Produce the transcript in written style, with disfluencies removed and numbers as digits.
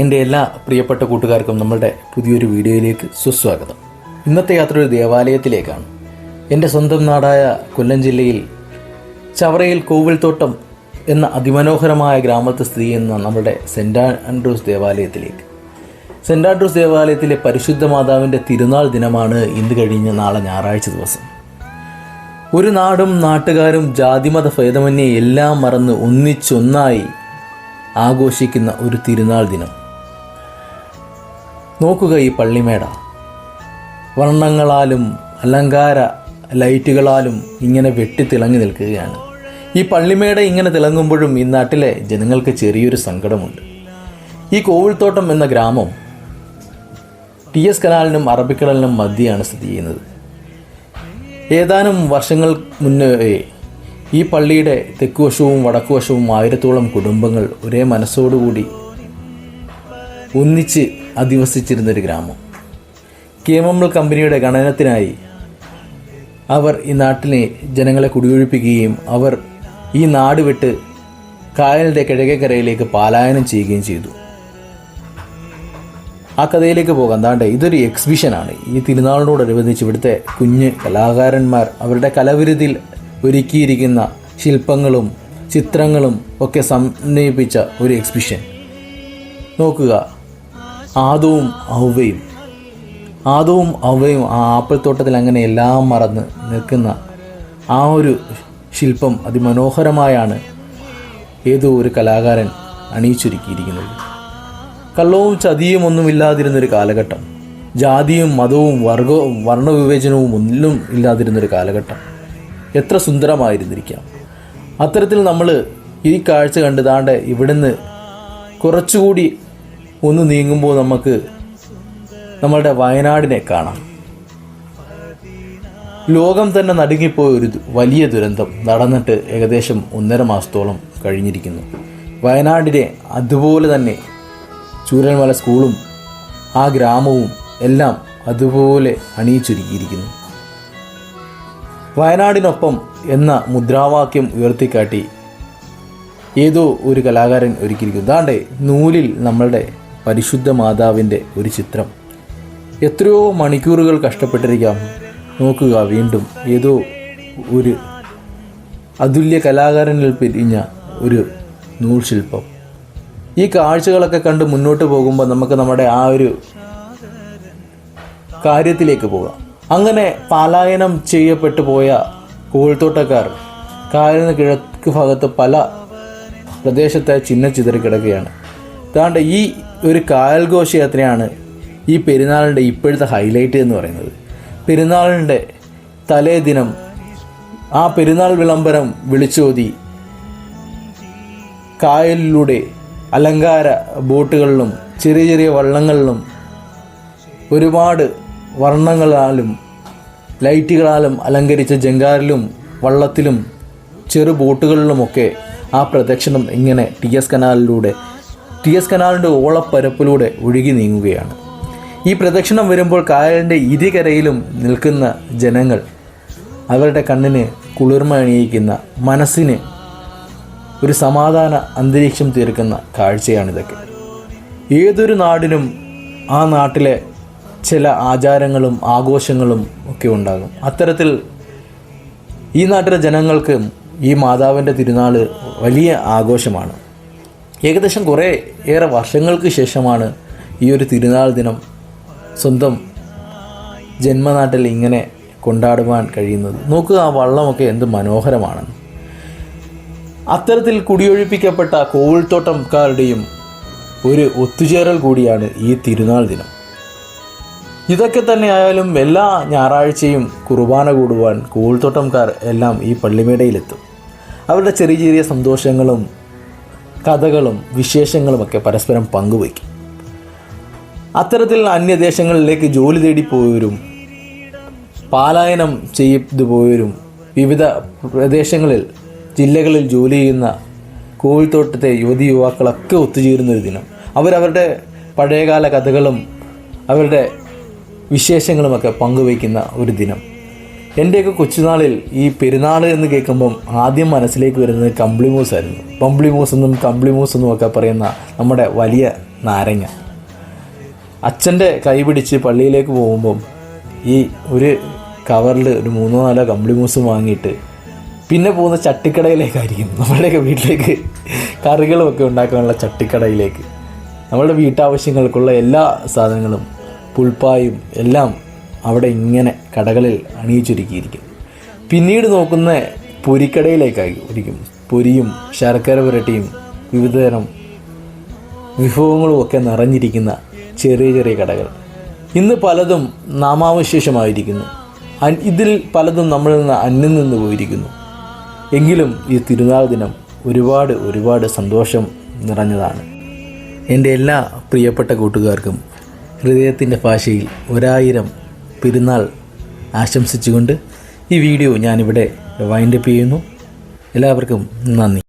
എൻ്റെ എല്ലാ പ്രിയപ്പെട്ട കൂട്ടുകാർക്കും നമ്മളുടെ പുതിയൊരു വീഡിയോയിലേക്ക് സുസ്വാഗതം. ഇന്നത്തെ യാത്ര ഒരു ദേവാലയത്തിലേക്കാണ്. എൻ്റെ സ്വന്തം നാടായ കൊല്ലം ജില്ലയിൽ ചവറയിൽ കോവിൽത്തോട്ടം എന്ന അതിമനോഹരമായ ഗ്രാമത്തിൽ സ്ഥിതി ചെയ്യുന്ന നമ്മുടെ സെൻറ് ആൻഡ്രൂസ് ദേവാലയത്തിലേക്ക്. സെൻറ് ആൻഡ്രൂസ് ദേവാലയത്തിലെ പരിശുദ്ധ മാതാവിൻ്റെ തിരുനാൾ ദിനമാണ് ഇന്ന് കഴിഞ്ഞ നാളെ ഞായറാഴ്ച ദിവസം. ഒരു നാടും നാട്ടുകാരും ജാതിമത ഭേദമന്യേ എല്ലാം മറന്ന് ഒന്നിച്ചൊന്നായി ആഘോഷിക്കുന്ന ഒരു തിരുനാൾ ദിനം. നോക്കുക, ഈ പള്ളിമേട വർണ്ണങ്ങളാലും അലങ്കാര ലൈറ്റുകളാലും ഇങ്ങനെ വെട്ടിത്തിളങ്ങി നിൽക്കുകയാണ്. ഈ പള്ളിമേട ഇങ്ങനെ തിളങ്ങുമ്പോഴും ഈ നാട്ടിലെ ജനങ്ങൾക്ക് ചെറിയൊരു സങ്കടമുണ്ട്. ഈ കോവിൽത്തോട്ടം എന്ന ഗ്രാമം TS കനാലിനും അറബിക്കടലിനും മധ്യയാണ് സ്ഥിതി ചെയ്യുന്നത്. ഏതാനും വർഷങ്ങൾ മുന്നേ ഈ പള്ളിയുടെ തെക്കുവശവും വടക്കുവശവും 1000-ഓളം കുടുംബങ്ങൾ ഒരേ മനസ്സോടുകൂടി ഒന്നിച്ച് അധിവസിച്ചിരുന്നൊരു ഗ്രാമം. KMML കമ്പനിയുടെ ഖനനത്തിനായി അവർ ഈ നാട്ടിലെ ജനങ്ങളെ കുടിയൊഴിപ്പിക്കുകയും അവർ ഈ നാട് വിട്ട് കായലിൻ്റെ കിഴക്കേക്കരയിലേക്ക് പലായനം ചെയ്യുകയും ചെയ്തു. ആ കഥയിലേക്ക് പോകാം. ദാണ്ടെ ഇതൊരു എക്സിബിഷനാണ്. ഈ തിരുനാളിനോടനുബന്ധിച്ച് ഇവിടുത്തെ കുഞ്ഞ് കലാകാരന്മാർ അവരുടെ കലവിരുതിൽ ഒരുക്കിയിരിക്കുന്ന ശില്പങ്ങളും ചിത്രങ്ങളും ഒക്കെ സമന്വയിപ്പിച്ച ഒരു എക്സിബിഷൻ. നോക്കുക, ആദവും ഔവയും ആ ആപ്പിൾത്തോട്ടത്തിൽ അങ്ങനെ എല്ലാം മറന്ന് നിൽക്കുന്ന ആ ഒരു ശില്പം അതിമനോഹരമായാണ് ഏതോ ഒരു കലാകാരൻ അണിയിച്ചൊരുക്കിയിരിക്കുന്നത്. കള്ളവും ചതിയും ഒന്നുമില്ലാതിരുന്നൊരു കാലഘട്ടം, ജാതിയും മതവും വർഗവും വർണ്ണവിവേചനവും ഒന്നും ഇല്ലാതിരുന്നൊരു കാലഘട്ടം എത്ര സുന്ദരമായിരുന്നിരിക്കാം. അത്തരത്തിൽ നമ്മൾ ഈ കാഴ്ച കണ്ട് ദാണ്ടെ ഇവിടുന്ന് കുറച്ചുകൂടി ഒന്ന് നീങ്ങുമ്പോൾ നമുക്ക് നമ്മളുടെ വയനാടിനെ കാണാം. ലോകം തന്നെ നടുങ്ങിപ്പോയ ഒരു വലിയ ദുരന്തം നടന്നിട്ട് ഏകദേശം 1.5 മാസത്തോളം കഴിഞ്ഞിരിക്കുന്നു. വയനാടിനെ അതുപോലെ തന്നെ ചൂരൽമല സ്കൂളും ആ ഗ്രാമവും എല്ലാം അതുപോലെ അണിയിച്ചൊരുക്കിയിരിക്കുന്നു. വയനാടിനൊപ്പം എന്ന മുദ്രാവാക്യം ഉയർത്തിക്കാട്ടി ഏതോ ഒരു കലാകാരൻ ഒരുക്കിയിരിക്കുന്നു. ദാണ്ടെ നൂലിൽ നമ്മളുടെ പരിശുദ്ധ മാതാവിൻ്റെ ഒരു ചിത്രം. എത്രയോ മണിക്കൂറുകൾ കഷ്ടപ്പെട്ടിരിക്കാം. നോക്കുക, വീണ്ടും ഏതോ ഒരു അതുല്യ കലാകാരനിൽ പിരിഞ്ഞ ഒരു നൂൽ ശില്പം. ഈ കാഴ്ചകളൊക്കെ കണ്ട് മുന്നോട്ട് പോകുമ്പോൾ നമുക്ക് നമ്മുടെ ആ ഒരു കാര്യത്തിലേക്ക് പോകാം. അങ്ങനെ പലായനം ചെയ്യപ്പെട്ടു പോയ കോവിൽത്തോട്ടക്കാർ കായലിന് കിഴക്ക് ഭാഗത്ത് പല പ്രദേശത്തെ ചിതറിക്കിടക്കുകയാണ്. അതുകൊണ്ട് ഈ ഒരു കായൽ ഘോഷയാത്രയാണ് ഈ പെരുന്നാളിൻ്റെ ഇപ്പോഴത്തെ ഹൈലൈറ്റ് എന്ന് പറയുന്നത്. പെരുന്നാളിൻ്റെ തലേ ദിനം ആ പെരുന്നാൾ വിളംബരം വിളിച്ചോതി കായലിലൂടെ അലങ്കാര ബോട്ടുകളിലും ചെറിയ ചെറിയ വള്ളങ്ങളിലും ഒരുപാട് വർണ്ണങ്ങളാലും ലൈറ്റുകളാലും അലങ്കരിച്ച ജങ്കാറിലും വള്ളത്തിലും ചെറു ബോട്ടുകളിലുമൊക്കെ ആ പ്രദക്ഷിണം ഇങ്ങനെ TS കനാലിൻ്റെ ഓളപ്പരപ്പിലൂടെ ഒഴുകി നീങ്ങുകയാണ്. ഈ പ്രദക്ഷിണം വരുമ്പോൾ കായലിൻ്റെ ഇരുകരയിലും നിൽക്കുന്ന ജനങ്ങൾ അവരുടെ കണ്ണിന് കുളിർമ അണിയിക്കുന്ന, മനസ്സിന് ഒരു സമാധാന അന്തരീക്ഷം തീർക്കുന്ന കാഴ്ചയാണിതൊക്കെ. ഏതൊരു നാടിനും ആ നാട്ടിലെ ചില ആചാരങ്ങളും ആഘോഷങ്ങളും ഒക്കെ ഉണ്ടാകും. അത്തരത്തിൽ ഈ നാട്ടിലെ ജനങ്ങൾക്ക് ഈ മാതാവിൻ്റെ തിരുനാൾ വലിയ ആഘോഷമാണ്. ഏകദേശം ഏറെ വർഷങ്ങൾക്ക് ശേഷമാണ് ഈ ഒരു തിരുനാൾ ദിനം സ്വന്തം ജന്മനാട്ടിൽ ഇങ്ങനെ കൊണ്ടാടുവാൻ കഴിയുന്നത്. നോക്കുക, ആ വള്ളമൊക്കെ എന്ത് മനോഹരമാണെന്ന്. അത്തരത്തിൽ കുടിയൊഴിപ്പിക്കപ്പെട്ട കോവിൽത്തോട്ടംകാരുടെയും ഒരു ഒത്തുചേരൽ കൂടിയാണ് ഈ തിരുനാൾ ദിനം. ഇതൊക്കെ തന്നെ ആയാലും എല്ലാ ഞായറാഴ്ചയും കുർബാന കൂടുവാൻ കോവിൽത്തോട്ടംകാർ എല്ലാം ഈ പള്ളിമേടയിലെത്തും. അവരുടെ ചെറിയ ചെറിയ സന്തോഷങ്ങളും കഥകളും വിശേഷങ്ങളുമൊക്കെ പരസ്പരം പങ്കുവയ്ക്കും. അത്തരത്തിൽ അന്യദേശങ്ങളിലേക്ക് ജോലി തേടിപ്പോയവരും പലായനം ചെയ്തു പോയവരും വിവിധ പ്രദേശങ്ങളിൽ ജില്ലകളിൽ ജോലി ചെയ്യുന്ന കോവിൽത്തോട്ടത്തെ യുവതി യുവാക്കളൊക്കെ ഒത്തുചേരുന്നൊരു ദിനം. അവരവരുടെ പഴയകാല കഥകളും അവരുടെ വിശേഷങ്ങളുമൊക്കെ പങ്കുവയ്ക്കുന്ന ഒരു ദിനം. എൻ്റെയൊക്കെ കൊച്ചുനാളിൽ ഈ പെരുന്നാൾ എന്ന് കേൾക്കുമ്പം ആദ്യം മനസ്സിലേക്ക് വരുന്നത് കമ്പിളിമൂസായിരുന്നു. പമ്പിളിമൂസെന്നും കമ്പിളിമൂസെന്നും ഒക്കെ പറയുന്ന നമ്മുടെ വലിയ നാരങ്ങ. അച്ഛൻ്റെ കൈ പിടിച്ച് പള്ളിയിലേക്ക് പോകുമ്പം ഈ ഒരു കവറിൽ ഒരു 3-4 കമ്പിളിമൂസ് വാങ്ങിയിട്ട് പിന്നെ പോകുന്ന ചട്ടിക്കടയിലേക്കായിരിക്കും. നമ്മുടെയൊക്കെ വീട്ടിലേക്ക് കറികളുമൊക്കെ ഉണ്ടാക്കാനുള്ള ചട്ടിക്കടയിലേക്ക് നമ്മളുടെ വീട്ടാവശ്യങ്ങൾക്കുള്ള എല്ലാ സാധനങ്ങളും പുൽപ്പായും എല്ലാം അവിടെ ഇങ്ങനെ കടകളിൽ അണിയിച്ചൊരുക്കിയിരിക്കും. പിന്നീട് നോക്കുന്ന പൊരിക്കടയിലേക്കായിരിക്കും. പൊരിയും ശർക്കര പുരട്ടിയും വിവിധതരം വിഭവങ്ങളുമൊക്കെ നിറഞ്ഞിരിക്കുന്ന ചെറിയ ചെറിയ കടകൾ. ഇന്ന് പലതും നാമാവശേഷമായിരിക്കുന്നു. ഇതിൽ പലതും നമ്മളിൽ നിന്ന് അന്യം നിന്ന് പോയിരിക്കുന്നു. എങ്കിലും ഈ തിരുനാൾ ദിനം ഒരുപാട് സന്തോഷം നിറഞ്ഞതാണ്. എൻ്റെ എല്ലാ പ്രിയപ്പെട്ട കൂട്ടുകാർക്കും ഹൃദയത്തിൻ്റെ ഭാഷയിൽ 1000 പെരുന്നാൾ ആശംസിച്ചുകൊണ്ട് ഈ വീഡിയോ ഞാനിവിടെ വൈൻഡപ്പ് ചെയ്യുന്നു. എല്ലാവർക്കും നന്ദി.